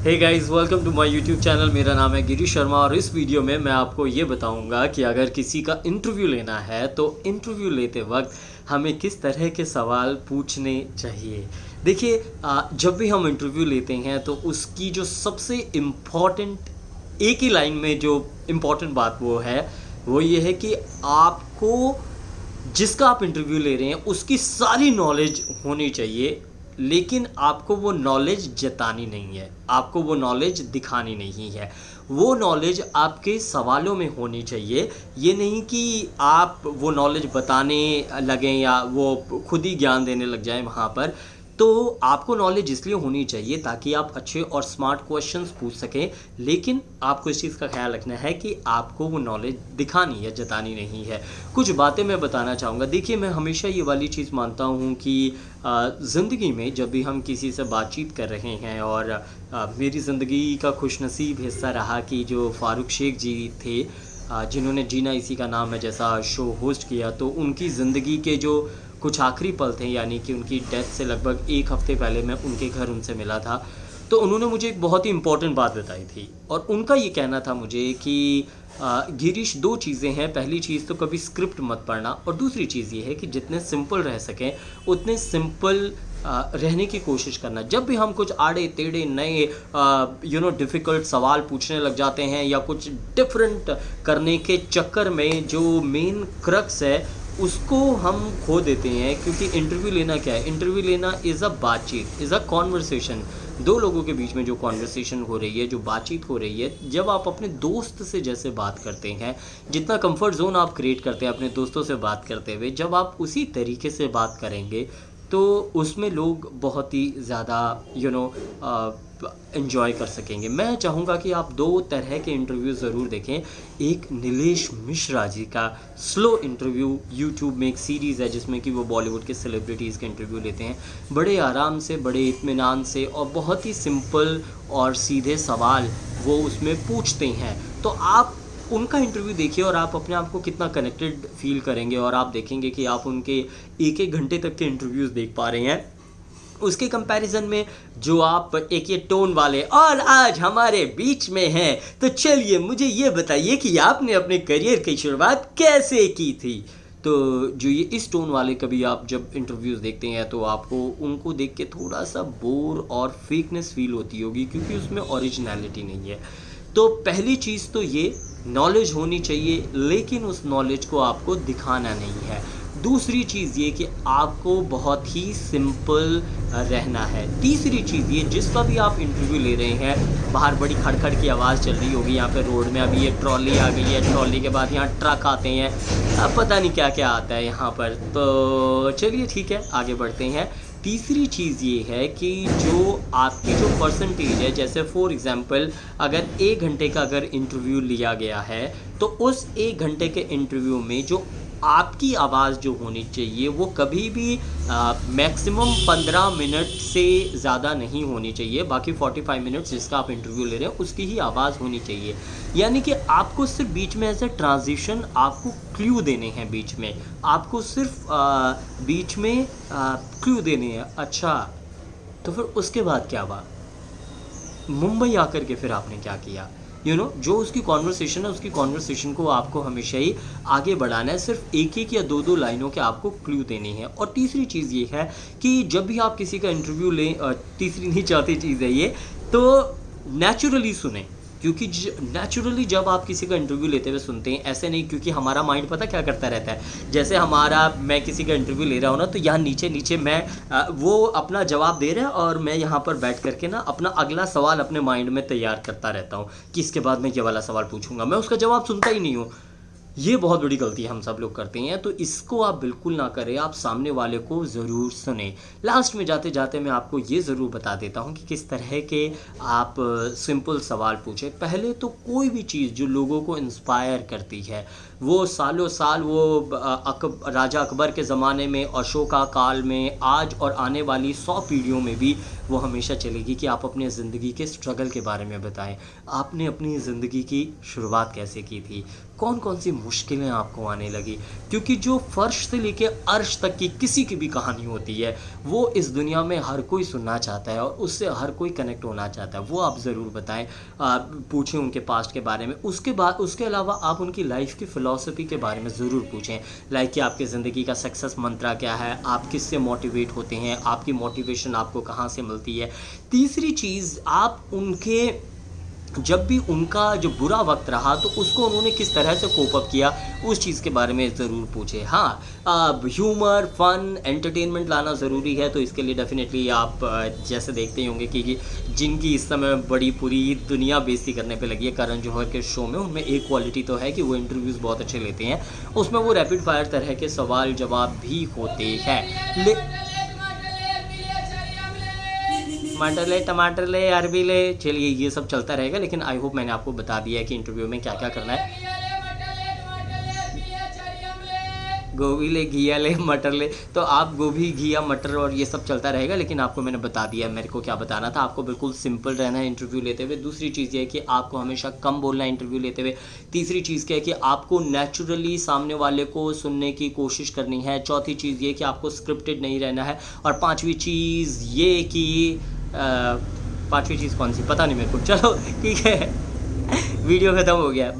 Hey guys, welcome to my YouTube channel. मेरा नाम है गिरीश शर्मा और इस वीडियो में मैं आपको ये बताऊंगा कि अगर किसी का इंटरव्यू लेना है तो इंटरव्यू लेते वक्त हमें किस तरह के सवाल पूछने चाहिए। देखिए, जब भी हम इंटरव्यू लेते हैं तो उसकी जो सबसे इम्पॉर्टेंट एक ही लाइन में जो इम्पॉर्टेंट बात वो ये है कि आपको जिसका आप इंटरव्यू ले रहे हैं उसकी सारी नॉलेज होनी चाहिए, लेकिन आपको वो नॉलेज जतानी नहीं है, आपको वो नॉलेज दिखानी नहीं है। वो नॉलेज आपके सवालों में होनी चाहिए। ये नहीं कि आप वो नॉलेज बताने लगें या वो खुद ही ज्ञान देने लग जाएं वहाँ पर। तो आपको नॉलेज इसलिए होनी चाहिए ताकि आप अच्छे और स्मार्ट क्वेश्चंस पूछ सकें, लेकिन आपको इस चीज़ का ख्याल रखना है कि आपको वो नॉलेज दिखानी है, जतानी नहीं है। कुछ बातें मैं बताना चाहूँगा। देखिए, मैं हमेशा ये वाली चीज़ मानता हूँ कि ज़िंदगी में जब भी हम किसी से बातचीत कर रहे हैं, और मेरी ज़िंदगी का खुशनसीब हिस्सा रहा कि जो फ़ारूक शेख जी थे, जिन्होंने जीना इसी का नाम है जैसा शो होस्ट किया, तो उनकी ज़िंदगी के जो कुछ आखिरी पल थे, यानी कि उनकी डेथ से लगभग एक हफ़्ते पहले मैं उनके घर उनसे मिला था। तो उन्होंने मुझे एक बहुत ही इम्पोर्टेंट बात बताई थी, और उनका ये कहना था मुझे कि गिरीश, दो चीज़ें हैं। पहली चीज़ तो कभी स्क्रिप्ट मत पढ़ना, और दूसरी चीज़ ये है कि जितने सिंपल रह सकें उतने सिंपल रहने की कोशिश करना। जब भी हम कुछ आड़े टेढ़े नए डिफ़िकल्ट सवाल पूछने लग जाते हैं या कुछ डिफरेंट करने के चक्कर में जो मेन क्रक्स है उसको हम खो देते हैं। क्योंकि इंटरव्यू लेना क्या है? इंटरव्यू लेना इज़ अ बातचीत, इज़ अ कॉन्वर्सेशन। दो लोगों के बीच में जो कॉन्वर्सेशन हो रही है, जो बातचीत हो रही है, जब आप अपने दोस्त से जैसे बात करते हैं, जितना कंफर्ट जोन आप क्रिएट करते हैं अपने दोस्तों से बात करते हुए, जब आप उसी तरीके से बात करेंगे तो उसमें लोग बहुत ही ज़्यादा एंजॉय कर सकेंगे। मैं चाहूँगा कि आप दो तरह के इंटरव्यू ज़रूर देखें। एक नीलेश मिश्रा जी का स्लो इंटरव्यू, यूट्यूब में एक सीरीज़ है जिसमें कि वो बॉलीवुड के सेलिब्रिटीज़ के इंटरव्यू लेते हैं, बड़े आराम से, बड़े इत्मीनान से, और बहुत ही सिंपल और सीधे सवाल वो उसमें पूछते हैं। तो आप उनका इंटरव्यू देखिए और आप अपने आप को कितना कनेक्टेड फील करेंगे, और आप देखेंगे कि आप उनके एक एक घंटे तक के इंटरव्यूज़ देख पा रहे हैं। उसके कंपैरिजन में जो आप एक ये टोन वाले और आज हमारे बीच में हैं, तो चलिए मुझे ये बताइए कि आपने अपने करियर की शुरुआत कैसे की थी। तो जो ये इस टोन वाले कभी आप जब इंटरव्यूज़ देखते हैं तो आपको उनको देख के थोड़ा सा बोर और फेकनेस फील होती होगी, क्योंकि उसमें ओरिजिनलिटी नहीं है। तो पहली चीज़ तो ये नॉलेज होनी चाहिए, लेकिन उस नॉलेज को आपको दिखाना नहीं है। दूसरी चीज़ ये कि आपको बहुत ही सिंपल रहना है। तीसरी चीज़ ये, जिसका भी आप इंटरव्यू ले रहे हैं, बाहर बड़ी खड़खड़ की आवाज़ चल रही होगी, यहाँ पे रोड में अभी ये ट्रॉली आ गई है, ट्रॉली के बाद यहाँ ट्रक आते हैं, अब पता नहीं क्या क्या आता है यहाँ पर। तो चलिए ठीक है, आगे बढ़ते हैं। तीसरी चीज़ ये है कि जो आपकी जो परसेंटेज है, जैसे फॉर एग्ज़ाम्पल अगर 1 घंटे का अगर इंटरव्यू लिया गया है, तो उस 1 घंटे के इंटरव्यू में जो आपकी आवाज़ जो होनी चाहिए वो कभी भी मैक्सिमम 15 मिनट से ज़्यादा नहीं होनी चाहिए। बाकी 45 मिनट्स जिसका आप इंटरव्यू ले रहे हैं उसकी ही आवाज़ होनी चाहिए। यानी कि आपको सिर्फ बीच में ऐसे ट्रांजिशन, आपको क्लू देने हैं बीच में, आपको सिर्फ बीच में क्लू देने हैं। अच्छा, तो फिर उसके बाद क्या हुआ? मुंबई आकर के फिर आपने क्या किया? जो उसकी कॉन्वर्सेशन है, उसकी कॉन्वर्सेशन को आपको हमेशा ही आगे बढ़ाना है। सिर्फ एक एक या दो दो लाइनों के आपको क्लू देने हैं। और तीसरी चीज़ ये है कि जब भी आप किसी का इंटरव्यू लें, तीसरी नहीं, चौथी चीज़ है ये, तो नेचुरली सुने। क्योंकि नेचुरली जब आप किसी का इंटरव्यू लेते हुए सुनते हैं, ऐसे नहीं, क्योंकि हमारा माइंड पता क्या करता रहता है, जैसे मैं किसी का इंटरव्यू ले रहा हूँ ना, तो यहाँ नीचे नीचे मैं वो अपना जवाब दे रहा है और मैं यहाँ पर बैठ करके ना अपना अगला सवाल अपने माइंड में तैयार करता रहता हूँ कि इसके बाद मैं ये वाला सवाल पूछूंगा, मैं उसका जवाब सुनता ही नहीं हूँ। ये बहुत बड़ी गलती हम सब लोग करते हैं, तो इसको आप बिल्कुल ना करें। आप सामने वाले को ज़रूर सुने। लास्ट में जाते जाते मैं आपको ये ज़रूर बता देता हूँ कि किस तरह के आप सिंपल सवाल पूछें। पहले तो कोई भी चीज़ जो लोगों को इंस्पायर करती है, वो सालों साल वो राजा अकबर के ज़माने में, अशोका काल में, आज और आने वाली 100 पीढ़ियों में भी वो हमेशा चलेगी कि आप अपनी ज़िंदगी के स्ट्रगल के बारे में बताएं। आपने अपनी ज़िंदगी की शुरुआत कैसे की थी, कौन कौन सी मुश्किलें आपको आने लगी, क्योंकि जो फ़र्श से लेके अर्श तक की किसी की भी कहानी होती है वो इस दुनिया में हर कोई सुनना चाहता है और उससे हर कोई कनेक्ट होना चाहता है। वो आप ज़रूर बताएं, आप पूछें उनके पास्ट के बारे में। उसके अलावा आप उनकी लाइफ की फ़िलॉसफी के बारे में ज़रूर पूछें, लाइक कि आपकी ज़िंदगी का सक्सेस मंत्रा क्या है, आप किससे मोटिवेट होते हैं, आपकी मोटिवेशन आपको कहाँ से मिलती है। तीसरी चीज़, आप उनके जब भी उनका जो बुरा वक्त रहा तो उसको उन्होंने किस तरह से कोप अप किया, उस चीज़ के बारे में ज़रूर पूछें। हाँ, ह्यूमर, फन, एंटरटेनमेंट लाना ज़रूरी है, तो इसके लिए डेफिनेटली आप जैसे देखते ही होंगे कि जिनकी इस समय बड़ी पूरी दुनिया बेइज्जती करने पे लगी है करण जौहर के शो में, उनमें एक क्वालिटी तो है कि वो इंटरव्यूज़ बहुत अच्छे लेते हैं। उसमें वो रैपिड फायर तरह के सवाल जवाब भी होते हैं। मटर ले, टमाटर ले, अरबी ले, चलिए ये सब चलता रहेगा, लेकिन आई होप मैंने आपको बता दिया है कि इंटरव्यू में क्या क्या करना है। गोभी ले, घिया ले, मटर ले, तो आप गोभी, घिया, मटर और ये सब चलता रहेगा, लेकिन आपको मैंने बता दिया मेरे को क्या बताना था। आपको बिल्कुल सिंपल रहना है इंटरव्यू लेते हुए। दूसरी चीज़ ये है कि आपको हमेशा कम बोलना है इंटरव्यू लेते हुए। तीसरी चीज़ क्या है कि आपको नेचुरली सामने वाले को सुनने की कोशिश करनी है। चौथी चीज़ ये कि आपको स्क्रिप्टेड नहीं रहना है। और पाँचवीं चीज़ ये कि पाँचवीं चीज़ कौन सी पता नहीं मेरे को, चलो ठीक है वीडियो ख़त्म हो गया।